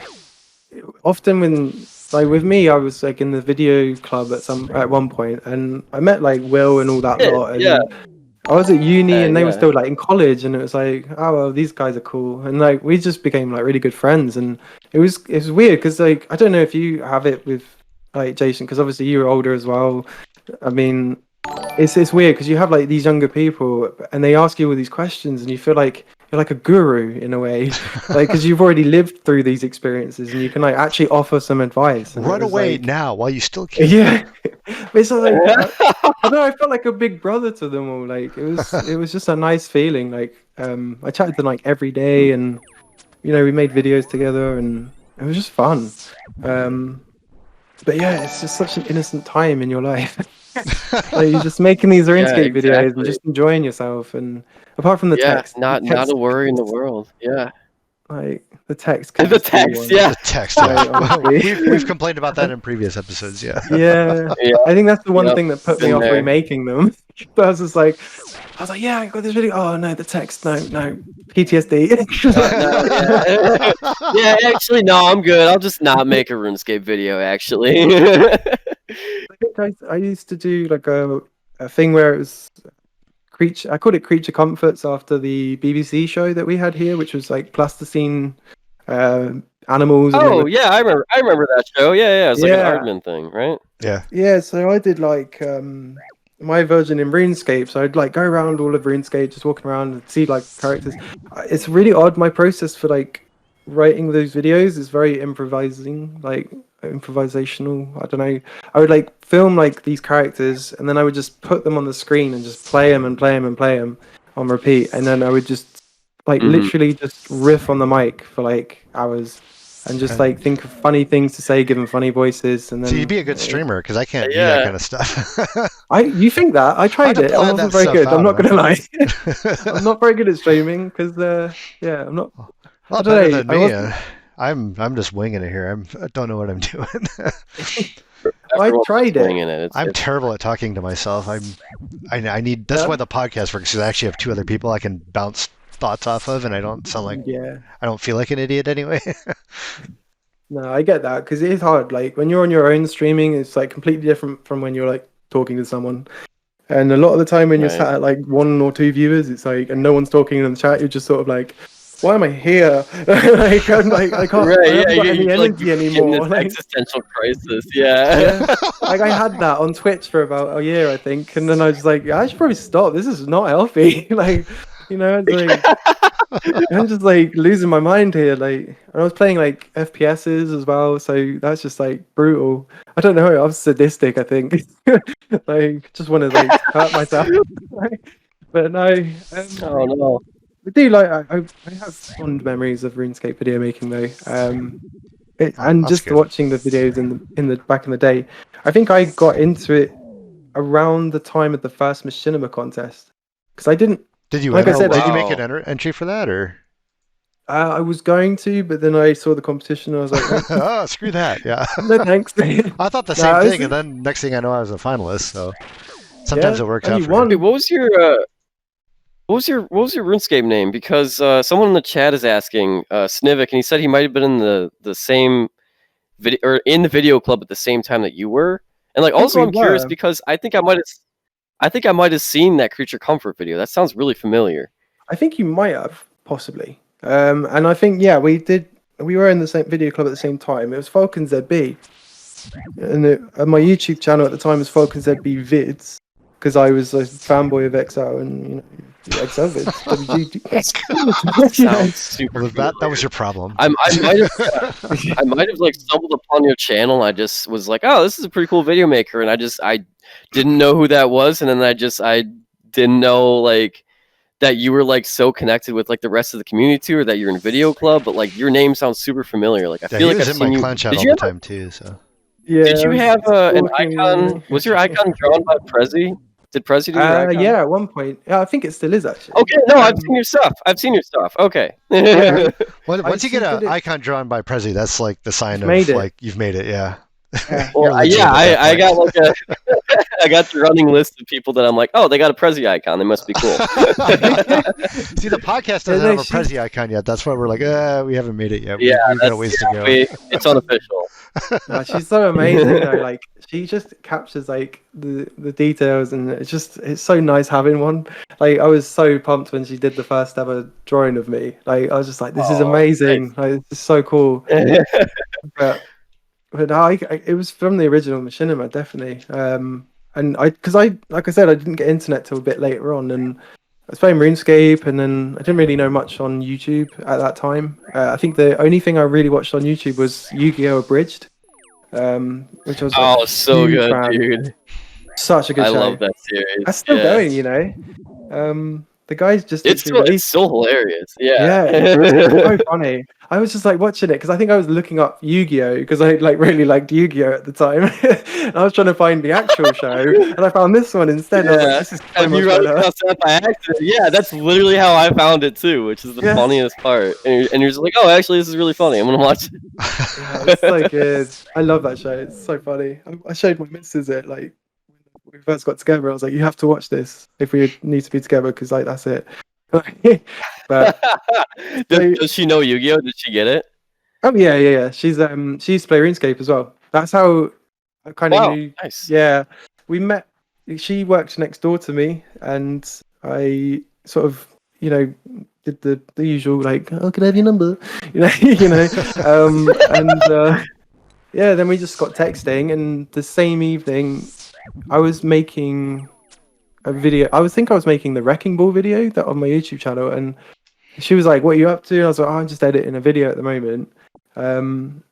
often when like with me, I was like in the video club at one point, and I met like Will and all that lot, and Yeah, I was at uni and they were yeah. still like in college, and it was like, oh well, these guys are cool, and like we just became like really good friends, and it was weird because like I don't know if you have it with like Jason, because obviously you were older as well. I mean, it's weird because you have like these younger people and they ask you all these questions, and you feel like you're like a guru in a way, like because you've already lived through these experiences and you can like actually offer some advice. And Run away like, now while you still can. yeah, but it's like I don't know. I felt like a big brother to them all. Like it was just a nice feeling. Like I chatted to them like every day, and you know we made videos together, and it was just fun. But yeah, it's just such an innocent time in your life. Like you're just making these RuneScape videos and exactly. just enjoying yourself. And apart from the text, not a worry in the world. Yeah, like the text. Could the just be text. one. Yeah, The text. Yeah. Right, honestly. we've complained about that in previous episodes. Yeah. Yeah, yeah. I think that's the one Yep, thing that put me been off there. remaking them. I was just like, yeah, I got this video. Oh no, the text, no, PTSD. Yeah, actually, no, I'm good. I'll just not make a RuneScape video. Actually. I think I used to do like a thing where it was creature. I called it Creature Comforts after the BBC show that we had here, which was like plasticine animals. Oh yeah, I remember that show. Yeah, it's like an Yeah. Aardman thing, right? Yeah. Yeah, so I did like my version in RuneScape. So I'd like go around all of RuneScape, just walking around and see like characters. It's really odd. My process for like writing those videos is very improvisational. I don't know. I would like film like these characters, and then I would just put them on the screen and just play them and play them and play them on repeat. And then I would just like literally just riff on the mic for like hours. And just like think of funny things to say, give them funny voices, and then. So you'd be a good streamer because I can't do that kind of stuff. You think that? I tried it. I wasn't very good. I'm not gonna lie. I'm not very good at streaming because I'm not. Well, better than me. I'm just winging it here. I don't know what I'm doing. I tried it. I'm terrible at talking to myself. I need. That's why the podcast works. Because I actually have two other people I can bounce thoughts off of, and I don't sound like I don't feel like an idiot anyway. No, I get that because it is hard. Like when you're on your own streaming, it's like completely different from when you're like talking to someone. And a lot of the time when you're sat at like 1 or 2 viewers, it's like, and no one's talking in the chat, you're just sort of like, why am I here? like I'm like I can't. I haven't got any energy anymore. Like, existential crisis. Yeah. Like I had that on Twitch for about a year, I think, and then I was like, I should probably stop. This is not healthy. Like, you know, it's like I'm just like losing my mind here. Like, and I was playing like FPSs as well, so that's just like brutal. I don't know. I was sadistic, I think. Like, just want to like hurt myself. But no. Oh no. I do like. I have fond memories of RuneScape video making though. And just watching the videos in the back in the day. I think I got into it around the time of the first Machinima contest because I didn't. Did you? Like I said, did you make an entry for that or? I was going to, but then I saw the competition and I was like, oh, screw that. Yeah. No thanks. I thought the same thing, and then next thing I know, I was a finalist. So sometimes it works out. For me. What was your RuneScape name? Because someone in the chat is asking Snivik, and he said he might have been in the same video or in the video club at the same time that you were. And like, also, I'm curious because I think I might have seen that Creature Comfort video. That sounds really familiar. I think you might have possibly. And I think we were in the same video club at the same time. It was Falcon ZB, and my YouTube channel at the time was Falcon ZB Vids because I was a fanboy of Excl and you know Excl Vids. Sounds super. That was your problem. I might have like stumbled upon your channel. I just was like, oh, this is a pretty cool video maker, and I didn't know who that was, and then I didn't know like that you were like so connected with like the rest of the community too, or that you're in video club, but like your name sounds super familiar. Like I Yeah, feel he like was I've in my seen you. clan chat Did all you the have time too. So Yeah. did you have an stalking icon? me. Was your icon drawn by Prezi? Did Prezi do your icon? Yeah, at one point. Yeah, I think it still is actually. Okay, no, I've seen your stuff. I've seen your stuff. Okay. Yeah. once you get She an did it. icon drawn by Prezi, that's like the sign You've made of it. like you've made it. Yeah. Yeah. You're Well, legit yeah, at that I point. got like a, I got the running list of people that I'm like, oh, they got a Prezi icon. They must be cool. See, the podcast doesn't no, have a Prezi icon yet. That's why we're like, we haven't made it yet. Yeah, We've got a ways to go. It's unofficial. No, she's so amazing though. Like she just captures like the details, and it's so nice having one. Like I was so pumped when she did the first ever drawing of me. Like I was just like, this is amazing. Nice. Like it's so cool. But no, it was from the original Machinima, definitely. And like I said, I didn't get internet till a bit later on, and I was playing RuneScape, and then I didn't really know much on YouTube at that time. I think the only thing I really watched on YouTube was Yu-Gi-Oh! Abridged, which I was like, Oh, so huge good, fan. dude. Such a good I show. love that series. That's still going, you know. The guy's just It's so hilarious. yeah, it's so funny. I was just like watching it because I think I was looking up Yu-Gi-Oh! Because I like really liked Yu-Gi-Oh! At the time. And I was trying to find the actual show, and I found this one instead. Yeah. I was like, this is so much you run better. across that by accident? Yeah, that's literally how I found it too, which is the funniest part. And you're just like, oh, actually, this is really funny. I'm gonna watch it. Yeah, it's so good. I love that show. It's so funny. I showed my missus it like when we first got together. I was like, you have to watch this if we need to be together because like that's it. But does she know Yu-Gi-Oh? Did she get it? oh yeah. She used to play RuneScape as well. That's how I kind of knew. Nice. Yeah, we met. She worked next door to me, and I sort of, did the usual like, oh, can I have your number? Yeah. Then we just got texting, and the same evening, I was making a video. I was making the Wrecking Ball video that on my YouTube channel, and she was like, "What are you up to?" And I was like, "Oh, I'm just editing a video at the moment."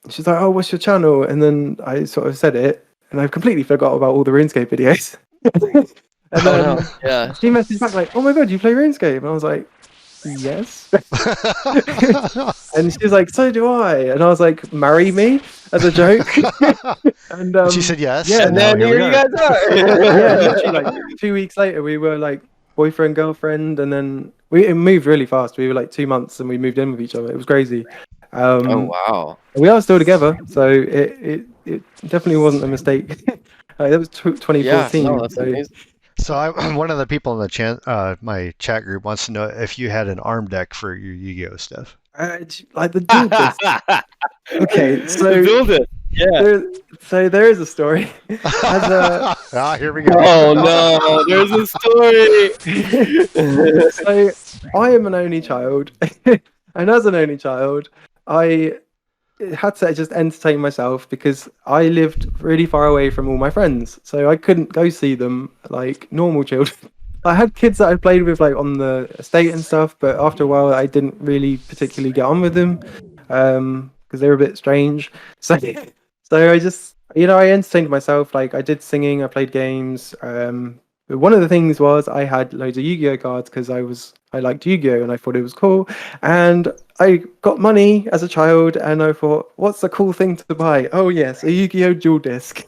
She's like, "Oh, what's your channel?" And then I sort of said it, and I completely forgot about all the RuneScape videos. And then she messaged back like, "Oh my god, you play RuneScape?" And I was like, "Yes." And she was like, "So do I." And I was like, "Marry me," as a joke. And she said yes. Yeah, and then here you guys are. Yeah, literally like 2 weeks later, we were like boyfriend, girlfriend, and then it moved really fast. We were like 2 months, and we moved in with each other. It was crazy. Oh wow! We are still together, so it definitely wasn't a mistake. That was 2014. Yeah, no, that's amazing. So one of the people in the my chat group wants to know if you had an ARM deck for your Yu-Gi-Oh stuff. Like the dual disc. Okay, so build it. Yeah. So there is a story. Here we go. Oh no, there's a story. So I am an only child, and as an only child, I had to just entertain myself because I lived really far away from all my friends, so I couldn't go see them like normal children. I had kids that I played with like on the estate and stuff, but after a while I didn't really particularly get on with them because they were a bit strange. So I just, I entertained myself. Like I did singing, I played games. But one of the things was I had loads of Yu-Gi-Oh cards because I liked Yu-Gi-Oh and I thought it was cool. And I got money as a child, and I thought, what's the cool thing to buy? Oh yes, a Yu-Gi-Oh dual disc.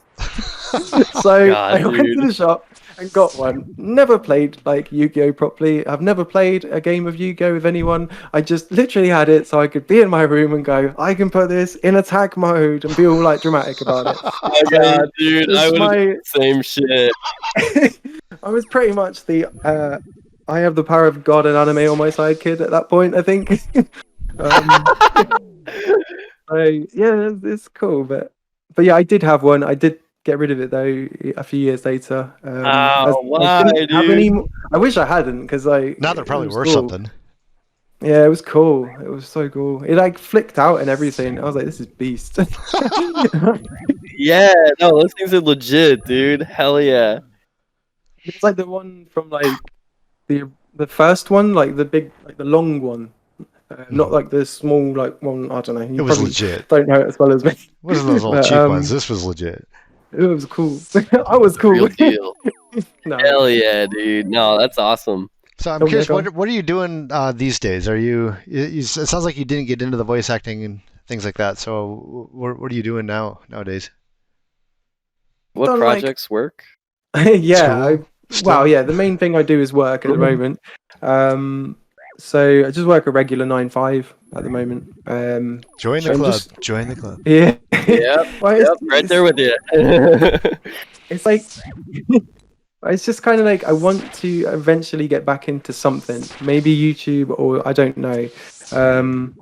So I went to the shop and got one. Never played like Yu-Gi-Oh properly. I've never played a game of Yu-Gi-Oh with anyone. I just literally had it so I could be in my room and go, I can put this in attack mode and be all like dramatic about it. Oh my god, dude, I would have same shit. I was pretty much the I have the power of God and anime on my side kid at that point, I think. Yeah, it's cool, but yeah, I did have one. I did get rid of it though a few years later. Why, dude? I wish I hadn't, because now they're probably worth something. Yeah, it was cool. It was so cool. It like flicked out and everything. I was like, this is beast. Yeah, no, those things are legit, dude. Hell yeah. It's like the one from like the first one, like the big, like the long one. Not like the small, like one. I don't know. It was legit. Don't know it as well as me. It wasn't those little cheap ones. This was legit. It was cool. I was cool. Real deal. No. Hell yeah, dude. No, that's awesome. So I'm Oh, yeah, curious, go on. what are you doing these days? Are you? It sounds like you didn't get into the voice acting and things like that. So what are you doing nowadays? What Done like projects work? yeah, School well, still? yeah, the main thing I do is work at the moment. Um, so I just work a regular 9 to 5 at the moment. Join the I'm club. just Join the club. yeah. Yep, Well, yep, right there with you. it's like it's just kind of like I want to eventually get back into something, maybe YouTube or I don't know. Um,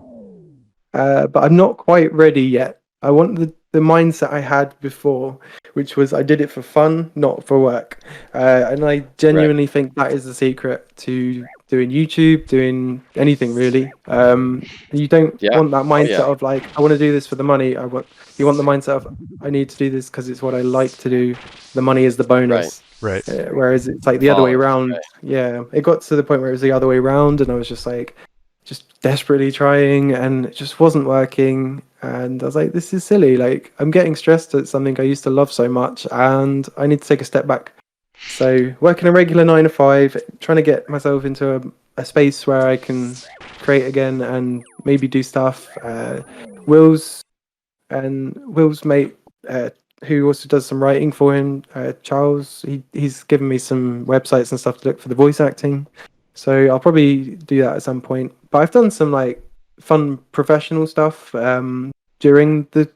but I'm not quite ready yet. I want the mindset I had before, which was I did it for fun, not for work. And I genuinely think that is the secret to doing YouTube, doing anything really. You don't Yeah. want that Oh, mindset yeah. of like I want to do this for the money. You want the mindset of I need to do this because it's what I like to do. The money is the bonus. Right. Whereas it's like the other way Follow, around. right. Yeah, it got to the point where it was the other way around, and I was just like, just desperately trying, and it just wasn't working. And I was like, this is silly. Like, I'm getting stressed at something I used to love so much, and I need to take a step back. So, working a regular 9 to 5, trying to get myself into a space where I can create again and maybe do stuff. Will's Will's mate, who also does some writing for him, Charles. He's given me some websites and stuff to look for the voice acting. So I'll probably do that at some point. But I've done some like fun professional stuff during the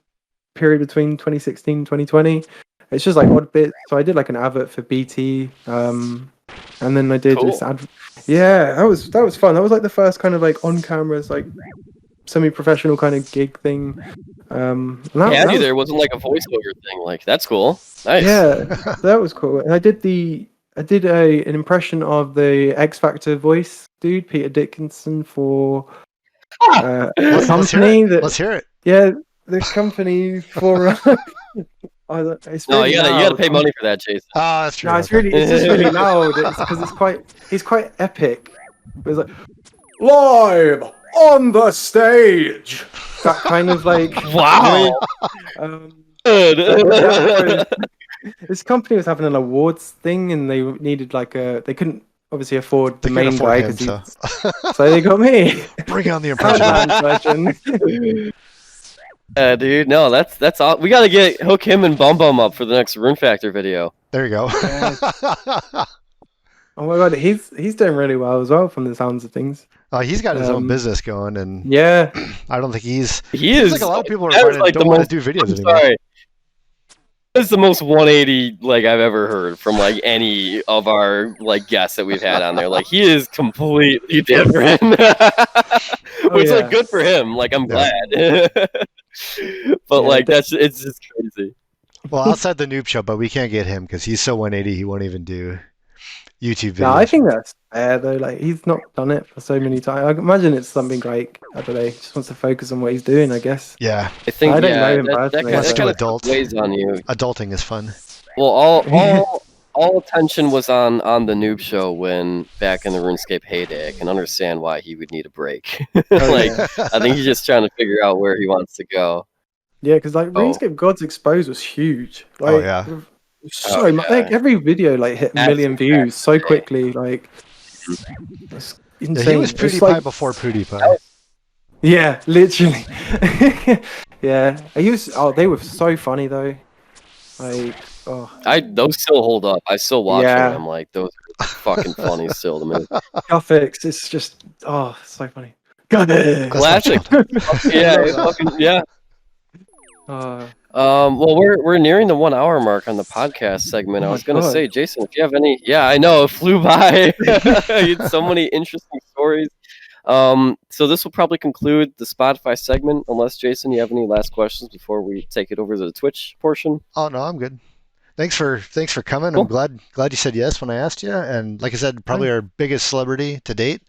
period between 2016 and 2020. It's just like odd bits. So I did like an advert for BT, and then I did this Cool. ad. Yeah, that was fun. That was like the first kind of like on cameras like semi-professional kind of gig thing. And that, Yeah, that was there wasn't like a voiceover thing. Like, that's cool. Nice. yeah, that was cool. And I did an impression of the X Factor voice dude, Peter Dickinson, for a Let's hear company it. that Let's hear it. yeah, the company for it's No, really you gotta loud. pay money for that, Jason. Ah, that's true. No, it's Okay. it's just really loud. It's because he's quite epic. It's like live on the stage. That kind of like Wow. um, Good. this company was having an awards thing, and they needed like they couldn't obviously afford the They couldn't main afford guy him, because so so they got me. bring on the impression. Handman version. Yeah, dude. No, that's all. We gotta hook him and Bum Bum up for the next Rune Factor video. There you go. Oh my god, he's doing really well as well from the sounds of things. He's got his own business going, and Yeah, I don't think He seems is like a lot of people that is don't like the want most. to do videos I'm anymore. sorry. That's the most 180 like I've ever heard from like any of our like guests that we've had on there. Like he is completely different, which yeah. like good for him. Like I'm glad, but Yeah, like it's just crazy. Well, outside the noob show, but we can't get him because he's so 180. He won't even do YouTube videos. No, I think that's fair though. Like he's not done it for so many times. I imagine it's something like I don't know. He just wants to focus on what he's doing. I guess. Yeah, I think I don't know him that personally, Wants that to kind adult. of weighs on you. Adulting is fun. Well, all attention was on the noob show when back in the RuneScape heyday. I can understand why he would need a break. Like yeah. I think he's just trying to figure out where he wants to go. Yeah, because like Oh. RuneScape Gods Exposed was huge. Like, Oh, yeah. so Oh, much. yeah. Like every video like hit a That's million views so quickly. Like, it's Yeah, insane. he was It's PewDiePie like- before PewDiePie. yeah, literally. Yeah, they were so funny though. Like, oh, Those still hold up. I still watch Yeah. them. I'm like, those are fucking funny still to me. graphics. It's just so funny. God. Classic. Yeah, it's fucking, yeah. Well, we're nearing the 1 hour mark on the podcast segment. Oh I my was gonna God. say, Jason, if you have any, yeah, I know it flew by. You had so many interesting stories. So this will probably conclude the Spotify segment, unless Jason, you have any last questions before we take it over to the Twitch portion. Oh no, I'm good. Thanks for coming. Cool. I'm glad you said yes when I asked you. And like I said, probably our biggest celebrity to date.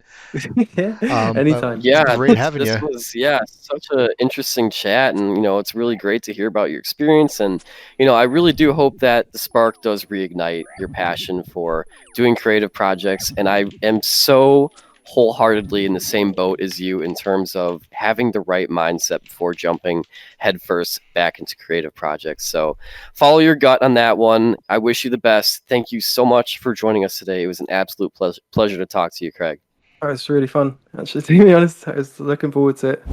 Yeah, anytime. Yeah, Great having this you. was such an interesting chat, and it's really great to hear about your experience, and I really do hope that the spark does reignite your passion for doing creative projects, and I am so wholeheartedly in the same boat as you in terms of having the right mindset before jumping headfirst back into creative projects. So follow your gut on that one. I wish you the best. Thank you so much for joining us today. It was an absolute pleasure to talk to you, Craig. Oh, it's really fun, actually, to be honest. I was looking forward to it.